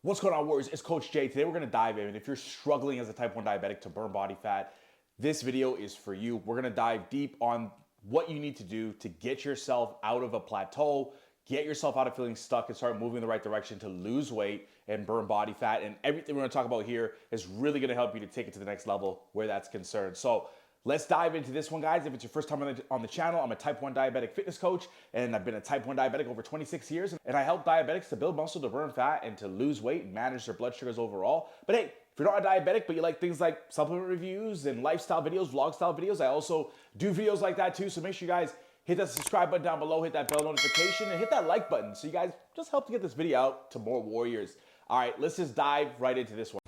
What's going on, Warriors? It's Coach Jay. Today we're going to dive in. If you're struggling as a type 1 diabetic to burn body fat, this video is for you. We're going to dive deep on what you need to do to get yourself out of a plateau, get yourself out of feeling stuck, and start moving in the right direction to lose weight and burn body fat. And everything we're going to talk about here is really going to help you to take it to the next level where that's concerned. So let's dive into this one, guys. If it's your first time on the channel, I'm a type 1 diabetic fitness coach, and I've been a type 1 diabetic over 26 years. And I help diabetics to build muscle, to burn fat, and to lose weight and manage their blood sugars overall. But hey, if you're not a diabetic, but you like things like supplement reviews and lifestyle videos, vlog style videos, I also do videos like that too. So make sure you guys hit that subscribe button down below, hit that bell notification, and hit that like button so you guys just help to get this video out to more warriors. All right, let's just dive right into this one.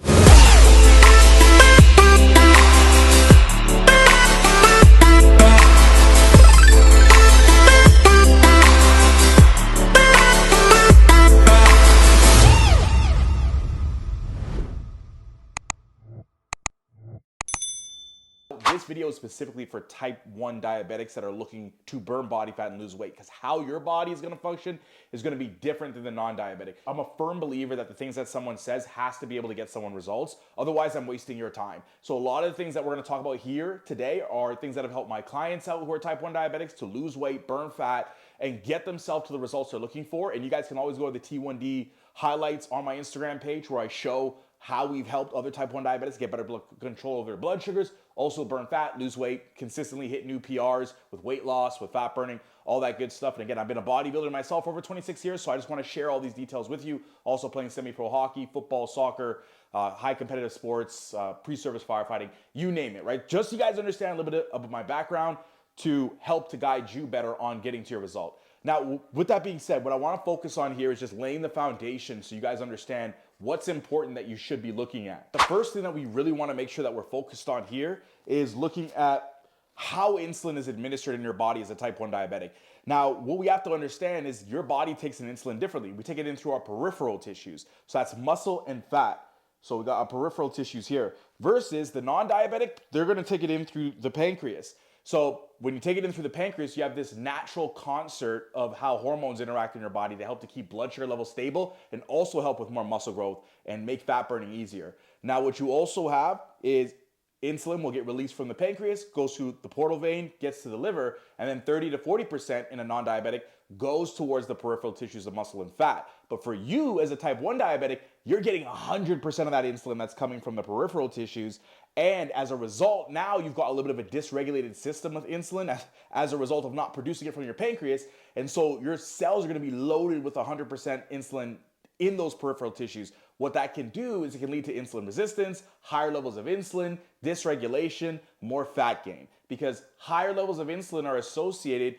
This video is specifically for type 1 diabetics that are looking to burn body fat and lose weight, because how your body is going to function is going to be different than the non-diabetic. I'm a firm believer that the things that someone says has to be able to get someone results. Otherwise, I'm wasting your time. So a lot of the things that we're going to talk about here today are things that have helped my clients out who are type 1 diabetics to lose weight, burn fat, and get themselves to the results they're looking for. And you guys can always go to the T1D highlights on my Instagram page where I show how we've helped other type 1 diabetics get better control over their blood sugars, also burn fat, lose weight, consistently hit new PRs with weight loss, with fat burning, all that good stuff. And again, I've been a bodybuilder myself over 26 years, so I just want to share all these details with you. Also playing semi-pro hockey, football, soccer, high competitive sports, pre-service firefighting, you name it, right? Just so you guys understand a little bit about my background to help to guide you better on getting to your result. Now, with that being said, what I want to focus on here is just laying the foundation so you guys understand what's important that you should be looking at. The first thing that we really want to make sure that we're focused on here is looking at how insulin is administered in your body as a type 1 diabetic. Now, what we have to understand is your body takes an insulin differently. We take it in through our peripheral tissues. So that's muscle and fat. So we got our peripheral tissues here versus the non-diabetic, they're going to take it in through the pancreas. So when you take it in through the pancreas, you have this natural concert of how hormones interact in your body to help to keep blood sugar levels stable and also help with more muscle growth and make fat burning easier. Now, what you also have is insulin will get released from the pancreas, goes through the portal vein, gets to the liver, and then 30 to 40% in a non-diabetic goes towards the peripheral tissues of muscle and fat. But for you as a type 1 diabetic, you're getting 100% of that insulin that's coming from the peripheral tissues. And as a result, now you've got a little bit of a dysregulated system of insulin as a result of not producing it from your pancreas. And so your cells are going to be loaded with 100% insulin in those peripheral tissues. What that can do is it can lead to insulin resistance, higher levels of insulin, dysregulation, more fat gain. Because higher levels of insulin are associated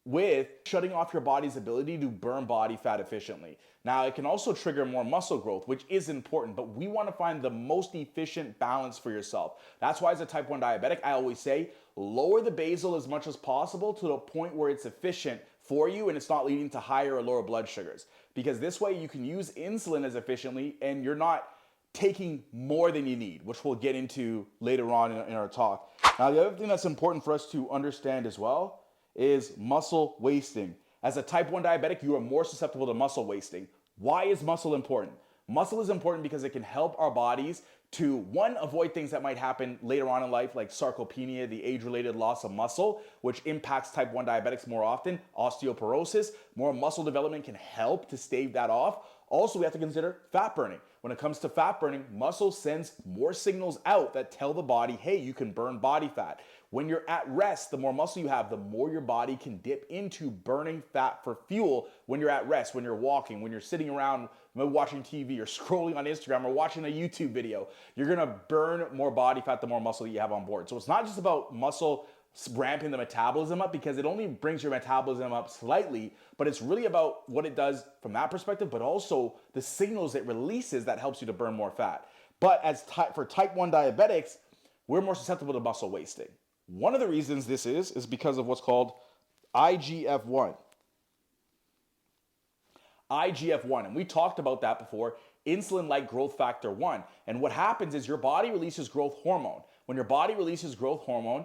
with shutting off your body's ability to burn body fat efficiently. Now, it can also trigger more muscle growth, which is important, but we want to find the most efficient balance for yourself. That's why as a type 1 diabetic, I always say, lower the basal as much as possible to the point where it's efficient for you and it's not leading to higher or lower blood sugars. Because this way you can use insulin as efficiently and you're not taking more than you need, which we'll get into later on in our talk. Now, the other thing that's important for us to understand as well is muscle wasting. As a type 1 diabetic, you are more susceptible to muscle wasting. Why is muscle important? Muscle is important because it can help our bodies to, one, avoid things that might happen later on in life, like sarcopenia, the age-related loss of muscle, which impacts type 1 diabetics more often, osteoporosis. More muscle development can help to stave that off. Also, we have to consider fat burning. When it comes to fat burning, muscle sends more signals out that tell the body, hey, you can burn body fat. When you're at rest, the more muscle you have, the more your body can dip into burning fat for fuel when you're at rest, when you're walking, when you're sitting around watching TV or scrolling on Instagram or watching a YouTube video. You're gonna burn more body fat the more muscle you have on board. So it's not just about muscle ramping the metabolism up, because it only brings your metabolism up slightly, but it's really about what it does from that perspective, but also the signals it releases that helps you to burn more fat. But for type 1 diabetics, we're more susceptible to muscle wasting. One of the reasons this is because of what's called IGF-1. IGF-1, and we talked about that before, insulin-like growth factor 1. And what happens is your body releases growth hormone. When your body releases growth hormone,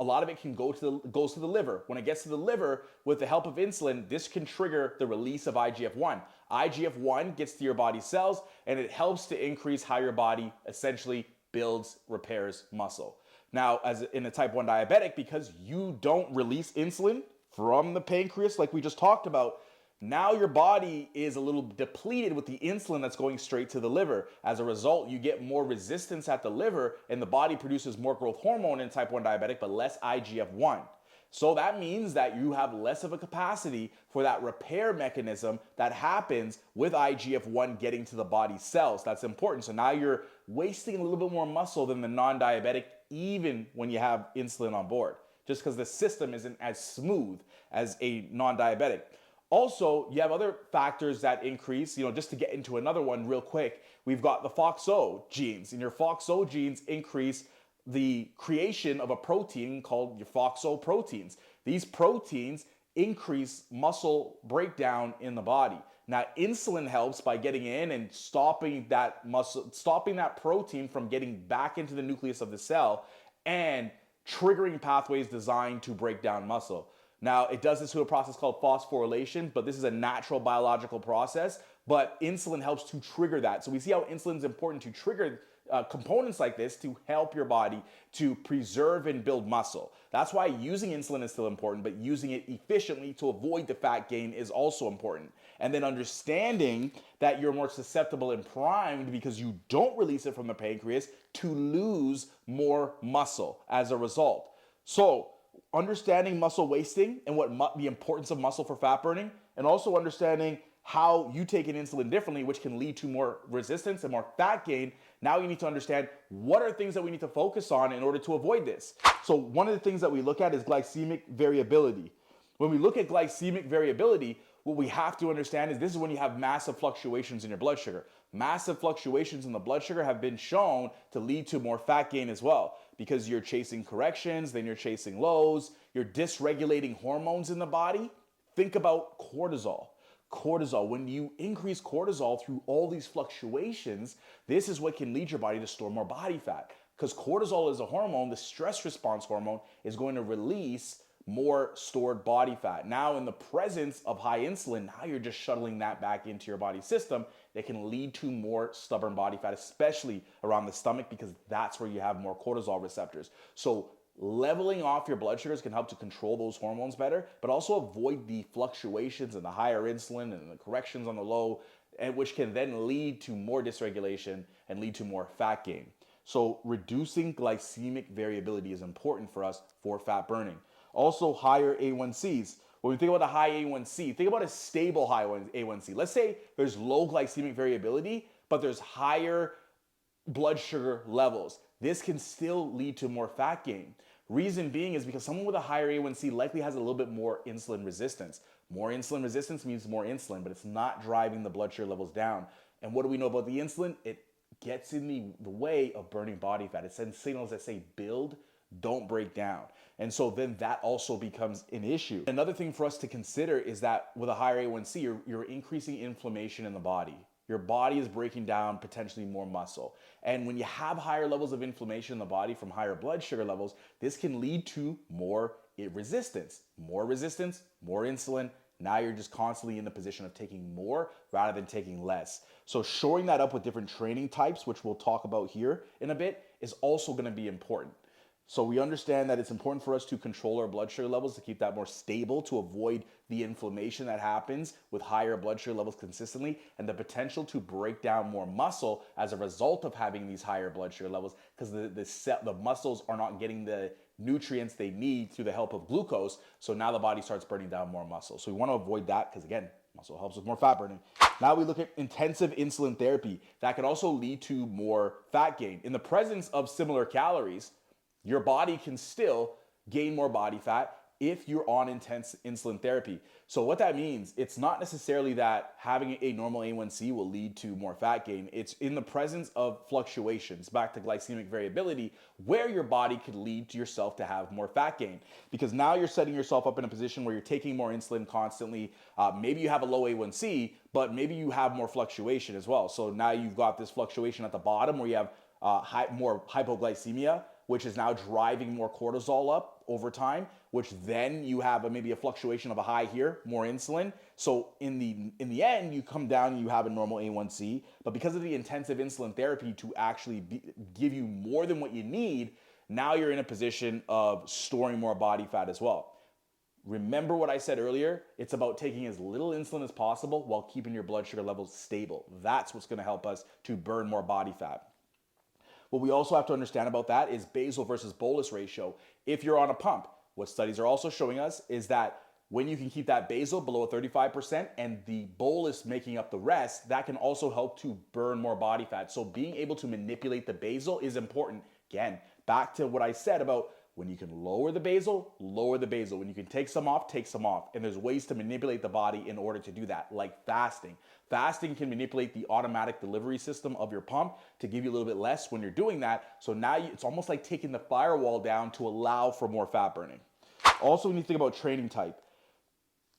a lot of it can goes to the liver. When it gets to the liver, with the help of insulin, this can trigger the release of IGF-1. IGF-1 gets to your body cells and it helps to increase how your body essentially builds, repairs muscle. Now, as in a type 1 diabetic, because you don't release insulin from the pancreas like we just talked about, now your body is a little depleted with the insulin that's going straight to the liver. As a result, you get more resistance at the liver and the body produces more growth hormone in type 1 diabetic, but less IGF-1. So that means that you have less of a capacity for that repair mechanism that happens with IGF-1 getting to the body cells. That's important. So now you're wasting a little bit more muscle than the non-diabetic, even when you have insulin on board, just because the system isn't as smooth as a non-diabetic. Also, you have other factors that increase, just to get into another one real quick, we've got the FOXO genes, and your FOXO genes increase the creation of a protein called your FOXO proteins. These proteins increase muscle breakdown in the body. Now, insulin helps by getting in and stopping that protein from getting back into the nucleus of the cell and triggering pathways designed to break down muscle. Now, it does this through a process called phosphorylation, but this is a natural biological process, but insulin helps to trigger that. So we see how insulin is important to trigger components like this to help your body to preserve and build muscle. That's why using insulin is still important, but using it efficiently to avoid the fat gain is also important. And then understanding that you're more susceptible and primed because you don't release it from the pancreas to lose more muscle as a result. So understanding muscle wasting and the importance of muscle for fat burning, and also understanding how you take in insulin differently, which can lead to more resistance and more fat gain. Now you need to understand what are things that we need to focus on in order to avoid this. So one of the things that we look at is glycemic variability. When we look at glycemic variability, what we have to understand is this is when you have massive fluctuations in your blood sugar. Massive fluctuations in the blood sugar have been shown to lead to more fat gain as well, because you're chasing corrections, then you're chasing lows, you're dysregulating hormones in the body. Think about cortisol. When you increase cortisol through all these fluctuations, this is what can lead your body to store more body fat. Because cortisol is a hormone, the stress response hormone, is going to release more stored body fat. Now, in the presence of high insulin, now you're just shuttling that back into your body system. That can lead to more stubborn body fat, especially around the stomach, because that's where you have more cortisol receptors. So leveling off your blood sugars can help to control those hormones better, but also avoid the fluctuations and the higher insulin and the corrections on the low, and which can then lead to more dysregulation and lead to more fat gain. So reducing glycemic variability is important for us for fat burning. Also, higher A1Cs. When we think about a high A1C, think about a stable high A1C. Let's say there's low glycemic variability, but there's higher blood sugar levels. This can still lead to more fat gain. Reason being is because someone with a higher A1C likely has a little bit more insulin resistance. More insulin resistance means more insulin, but it's not driving the blood sugar levels down. And what do we know about the insulin? It gets in the way of burning body fat. It sends signals that say build, don't break down. And so then that also becomes an issue. Another thing for us to consider is that with a higher A1C, you're increasing inflammation in the body. Your body is breaking down potentially more muscle. And when you have higher levels of inflammation in the body from higher blood sugar levels, this can lead to more resistance. More resistance, more insulin. Now you're just constantly in the position of taking more rather than taking less. So shoring that up with different training types, which we'll talk about here in a bit, is also going to be important. So we understand that it's important for us to control our blood sugar levels to keep that more stable, to avoid the inflammation that happens with higher blood sugar levels consistently, and the potential to break down more muscle as a result of having these higher blood sugar levels, because the muscles are not getting the nutrients they need through the help of glucose. So now the body starts burning down more muscle. So we want to avoid that because, again, muscle helps with more fat burning. Now we look at intensive insulin therapy. That can also lead to more fat gain. In the presence of similar calories, your body can still gain more body fat if you're on intense insulin therapy. So what that means, it's not necessarily that having a normal A1C will lead to more fat gain. It's in the presence of fluctuations, back to glycemic variability, where your body could lead to yourself to have more fat gain. Because now you're setting yourself up in a position where you're taking more insulin constantly. Maybe you have a low A1C, but maybe you have more fluctuation as well. So now you've got this fluctuation at the bottom where you have more hypoglycemia, which is now driving more cortisol up over time, which then you have maybe a fluctuation of a high here, more insulin. So in the end, you come down and you have a normal A1C, but because of the intensive insulin therapy to actually give you more than what you need, now you're in a position of storing more body fat as well. Remember what I said earlier? It's about taking as little insulin as possible while keeping your blood sugar levels stable. That's what's gonna help us to burn more body fat. What we also have to understand about that is basal versus bolus ratio. If you're on a pump, what studies are also showing us is that when you can keep that basal below 35% and the bolus making up the rest, that can also help to burn more body fat. So being able to manipulate the basal is important. Again, back to what I said about when you can lower the basal, lower the basal. When you can take some off, take some off. And there's ways to manipulate the body in order to do that, like fasting. Fasting can manipulate the automatic delivery system of your pump to give you a little bit less when you're doing that. So now it's almost like taking the firewall down to allow for more fat burning. Also, when you think about training type,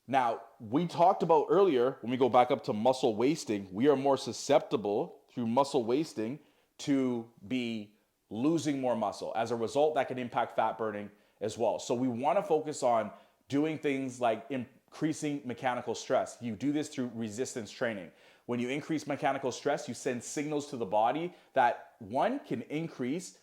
now we talked about earlier, when we go back up to muscle wasting, we are more susceptible through muscle wasting to be losing more muscle. As a result, that can impact fat burning as well. So we want to focus on doing things like increasing mechanical stress. You do this through resistance training. When you increase mechanical stress, you send signals to the body that one can increase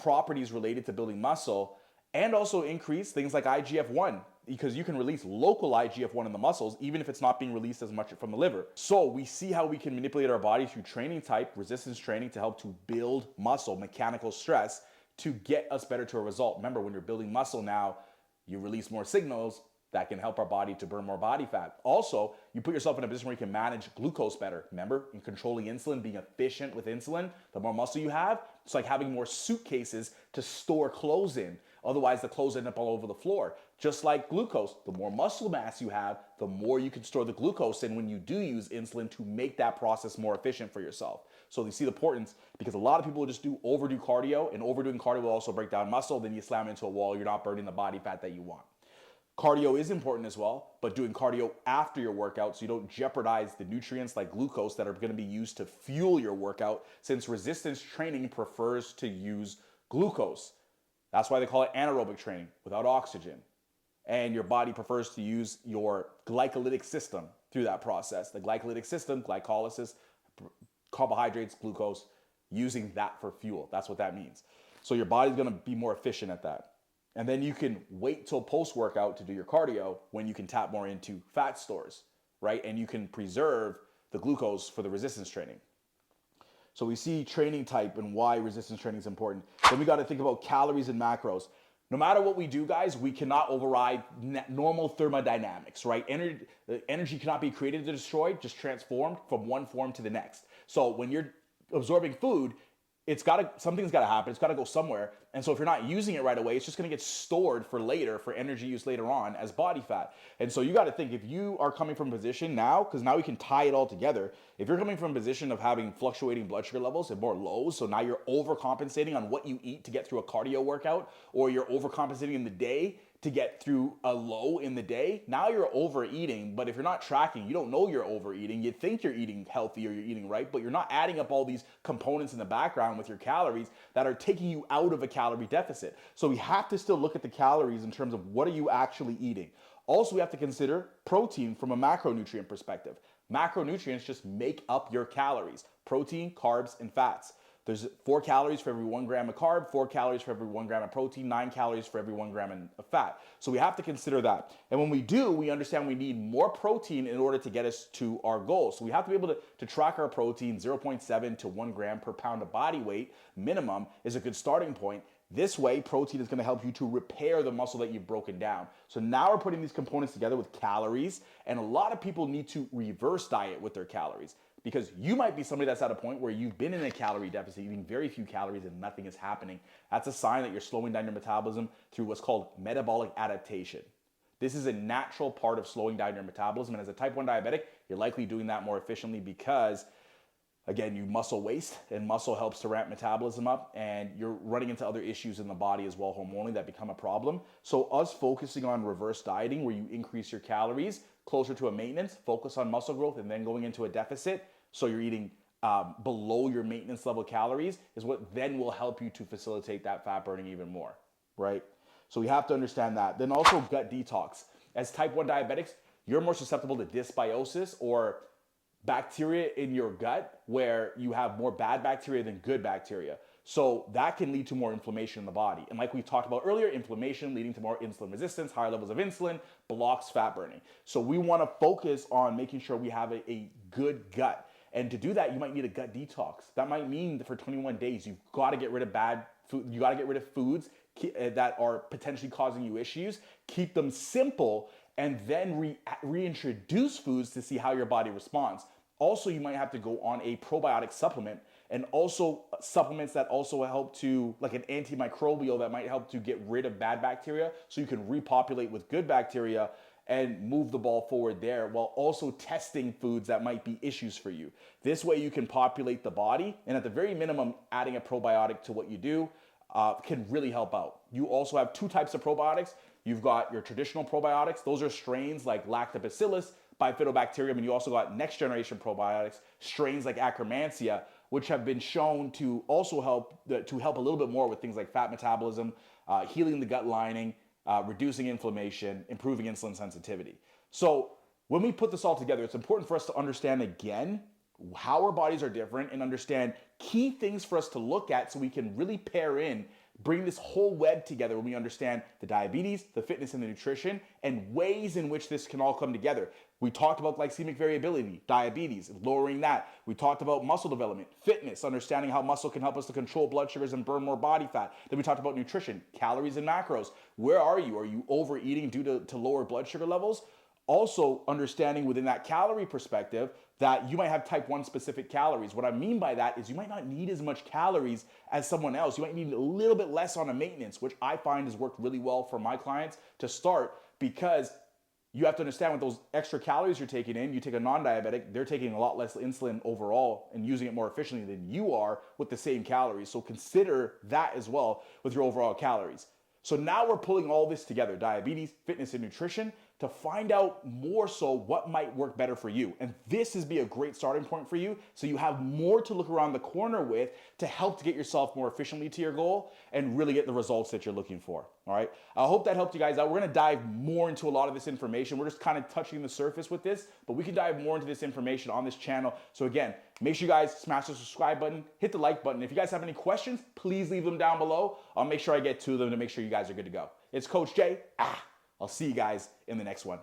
properties related to building muscle and also increase things like IGF-1, because you can release local IGF-1 in the muscles, even if it's not being released as much from the liver. So we see how we can manipulate our body through training type, resistance training, to help to build muscle, mechanical stress, to get us better to a result. Remember, when you're building muscle now, you release more signals that can help our body to burn more body fat. Also, you put yourself in a position where you can manage glucose better. Remember, in controlling insulin, being efficient with insulin, the more muscle you have, it's like having more suitcases to store clothes in. Otherwise, the clothes end up all over the floor. Just like glucose, the more muscle mass you have, the more you can store the glucose in when you do use insulin to make that process more efficient for yourself. So you see the importance, because a lot of people will just overdo cardio, and overdoing cardio will also break down muscle. Then you slam into a wall, you're not burning the body fat that you want. Cardio is important as well, but doing cardio after your workout so you don't jeopardize the nutrients like glucose that are going to be used to fuel your workout, since resistance training prefers to use glucose. That's why they call it anaerobic training, without oxygen. And your body prefers to use your glycolytic system through that process. The glycolytic system, glycolysis, carbohydrates, glucose, using that for fuel. That's what that means. So your body's gonna be more efficient at that. And then you can wait till post-workout to do your cardio when you can tap more into fat stores, right? And you can preserve the glucose for the resistance training. So we see training type and why resistance training is important. Then we got to think about calories and macros. No matter what we do, guys, we cannot override normal thermodynamics, right? Energy cannot be created or destroyed, just transformed from one form to the next. So when you're absorbing food, something's got to happen. It's got to go somewhere. And so if you're not using it right away, it's just going to get stored for later, for energy use later on as body fat. And so you got to think, if you are coming from a position now, because now we can tie it all together. If you're coming from a position of having fluctuating blood sugar levels and more lows, so now you're overcompensating on what you eat to get through a cardio workout, or you're overcompensating in the day to get through a low in the day, now you're overeating. But if you're not tracking, you don't know you're overeating. You think you're eating healthy or you're eating right, but you're not adding up all these components in the background with your calories that are taking you out of a calorie deficit. So we have to still look at the calories in terms of what are you actually eating. Also, we have to consider protein from a macronutrient perspective. Macronutrients just make up your calories: protein, carbs, and fats. There's 4 calories for every 1 gram of carb, 4 calories for every 1 gram of protein, 9 calories for every 1 gram of fat. So we have to consider that. And when we do, we understand we need more protein in order to get us to our goal. So we have to be able to track our protein. 0.7 to 1 gram per pound of body weight minimum is a good starting point. This way, protein is going to help you to repair the muscle that you've broken down. So now we're putting these components together with calories, and a lot of people need to reverse diet with their calories. Because you might be somebody that's at a point where you've been in a calorie deficit, eating very few calories and nothing is happening. That's a sign that you're slowing down your metabolism through what's called metabolic adaptation. This is a natural part of slowing down your metabolism. And as a type 1 diabetic, you're likely doing that more efficiently because, again, you muscle waste, and muscle helps to ramp metabolism up, and you're running into other issues in the body as well, hormonally, that become a problem. So us focusing on reverse dieting, where you increase your calories closer to a maintenance, focus on muscle growth, and then going into a deficit, so you're eating below your maintenance level calories, is what then will help you to facilitate that fat burning even more, right? So we have to understand that. Then also gut detox. As type 1 diabetics, you're more susceptible to dysbiosis or bacteria in your gut where you have more bad bacteria than good bacteria. So that can lead to more inflammation in the body. And like we talked about earlier, inflammation leading to more insulin resistance, higher levels of insulin, blocks fat burning. So we want to focus on making sure we have a good gut. And to do that, you might need a gut detox. That might mean that for 21 days, you've got to get rid of bad food. You got to get rid of foods that are potentially causing you issues, keep them simple, and then reintroduce foods to see how your body responds. Also, you might have to go on a probiotic supplement, and also supplements that also help to, like an antimicrobial that might help to get rid of bad bacteria so you can repopulate with good bacteria and move the ball forward there, while also testing foods that might be issues for you. This way you can populate the body, and at the very minimum, adding a probiotic to what you do can really help out. You also have two types of probiotics. You've got your traditional probiotics. Those are strains like lactobacillus, bifidobacterium, and you also got next generation probiotics, strains like Akkermansia, which have been shown to also help a little bit more with things like fat metabolism, healing the gut lining, reducing inflammation, improving insulin sensitivity. So when we put this all together, it's important for us to understand again how our bodies are different and understand key things for us to look at so we can really pair in, bring this whole web together when we understand the diabetes, the fitness, and the nutrition, and ways in which this can all come together. We talked about glycemic variability, diabetes, lowering that. We talked about muscle development, fitness, understanding how muscle can help us to control blood sugars and burn more body fat. Then we talked about nutrition, calories and macros. Where are you? Are you overeating due to lower blood sugar levels? Also understanding within that calorie perspective that you might have type 1 specific calories. What I mean by that is you might not need as much calories as someone else. You might need a little bit less on a maintenance, which I find has worked really well for my clients to start, because you have to understand with those extra calories you're taking in, you take a non-diabetic, they're taking a lot less insulin overall and using it more efficiently than you are with the same calories. So consider that as well with your overall calories. So now we're pulling all this together, diabetes, fitness, and nutrition, to find out more so what might work better for you. And this is be a great starting point for you, so you have more to look around the corner with to help to get yourself more efficiently to your goal and really get the results that you're looking for. All right, I hope that helped you guys out. We're gonna dive more into a lot of this information. We're just kind of touching the surface with this, but we can dive more into this information on this channel. So again, make sure you guys smash the subscribe button, hit the like button. If you guys have any questions, please leave them down below. I'll make sure I get to them to make sure you guys are good to go. It's Coach Jay. I'll see you guys in the next one.